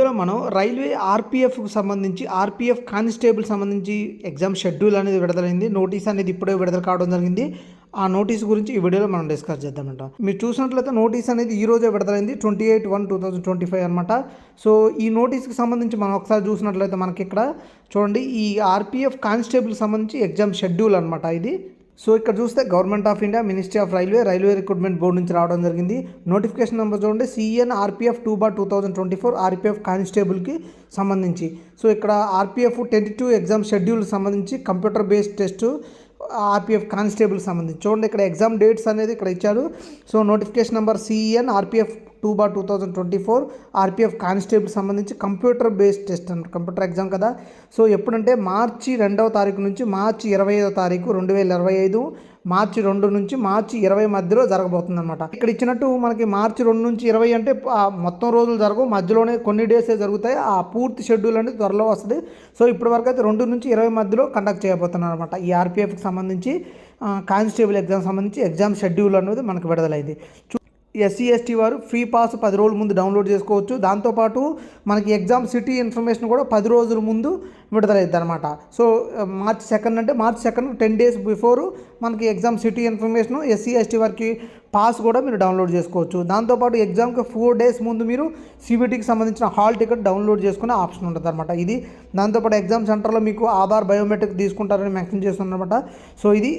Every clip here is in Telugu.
వీడియోలో మనం రైల్వే ఆర్పీఎఫ్కి సంబంధించి ఆర్పీఎఫ్ కానిస్టేబుల్ సంబంధించి ఎగ్జామ్ షెడ్యూల్ అనేది విడుదలైంది. నోటీస్ అనేది ఇప్పుడే విడుదల కావడం జరిగింది. ఆ నోటీస్ గురించి ఈ వీడియోలో మనం డిస్కస్ చేద్దామంట. మీరు చూసినట్లయితే నోటీస్ అనేది ఈ రోజే విడుదలైంది 28/1/2025 అనమాట. సో ఈ నోటీస్కి సంబంధించి మనం ఒకసారి చూసినట్లయితే మనకి ఇక్కడ చూడండి, ఈ ఆర్పీఎఫ్ కానిస్టేబుల్కి సంబంధించి ఎగ్జామ్ షెడ్యూల్ అనమాట ఇది. సో ఇక్కడ చూస్తే government of India, ministry of railway recruitment board నుంచి రావడం జరిగింది. నోటిఫికేషన్ నెంబర్ చూడండి, CN RPF 2/2024 ఆర్పీఎఫ్ కానిస్టేబుల్కి సంబంధించి. సో ఇక్కడ ఆర్పీఎఫ్ టెంటేటివ్ ఎగ్జామ్ షెడ్యూల్ సంబంధించి computer based test RPF constable సంబంధించి చూడండి, ఇక్కడ ఎగ్జామ్ డేట్స్ అనేది ఇక్కడ ఇచ్చారు. So notification number CN RPF 2/2024 RPF constable సంబంధించి కంప్యూటర్ బేస్డ్ టెస్ట్ అంట, కంప్యూటర్ ఎగ్జామ్ కదా. సో ఎప్పుడంటే మార్చి 2వ తారీఖు నుంచి మార్చి 25వ తారీఖు 2025, మార్చి 2 నుంచి మార్చి 20 మధ్యలో జరగబోతుంది అనమాట. ఇక్కడ ఇచ్చినట్టు మనకి మార్చి 2 నుంచి 20 అంటే మొత్తం రోజులు జరగవు, మధ్యలోనే కొన్ని డేసే జరుగుతాయి. ఆ పూర్తి షెడ్యూల్ అనేది త్వరలో వస్తుంది. సో ఇప్పటి వరకు అయితే 2 నుంచి 20 మధ్యలో కండక్ట్ చేయబోతున్నారు అనమాట. ఈ ఆర్పీఎఫ్కి సంబంధించి కానిస్టేబుల్ ఎగ్జామ్ సంబంధించి ఎగ్జామ్ షెడ్యూల్ అనేది మనకు విడుదలైంది. SC/ST వారు ఫ్రీ పాస్ 10 రోజుల ముందు డౌన్లోడ్ చేసుకోవచ్చు. దాంతోపాటు మనకి ఎగ్జామ్ సిటీ ఇన్ఫర్మేషన్ కూడా 10 రోజుల ముందు విడుదలైద్ది అనమాట. సో మార్చి 2 అంటే మార్చి 2 10 డేస్ బిఫోర్ మనకి ఎగ్జామ్ సిటీ ఇన్ఫర్మేషన్, SC/ST వారికి పాస్ కూడా మీరు డౌన్లోడ్ చేసుకోవచ్చు. దాంతోపాటు ఎగ్జామ్కి 4 డేస్ ముందు మీరు CBTకి సంబంధించిన హాల్ టికెట్ డౌన్లోడ్ చేసుకునే ఆప్షన్ ఉంటుంది అనమాట ఇది. దాంతోపాటు ఎగ్జామ్ సెంటర్లో మీకు ఆధార్ బయోమెట్రిక్ తీసుకుంటారని మెన్షన్ చేస్తున్నారన్నమాట. సో ఇది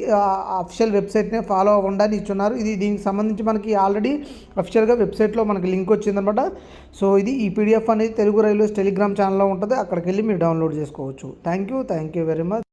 అఫిషియల్ వెబ్సైట్ని ఫాలో అవ్వడానికి ఇచ్చున్నారు. ఇది దీనికి సంబంధించి మనకి ఆల్రెడీ అఫిషియల్గా వెబ్సైట్లో మనకి లింక్ వచ్చిందనమాట. సో ఇది ఈ PDF అనేది తెలుగు రైల్వేస్ టెలిగ్రామ్ ఛానల్లో ఉంటుంది, అక్కడికి వెళ్ళి మీరు డౌన్లోడ్ చేసుకోవచ్చు. Thank you very much.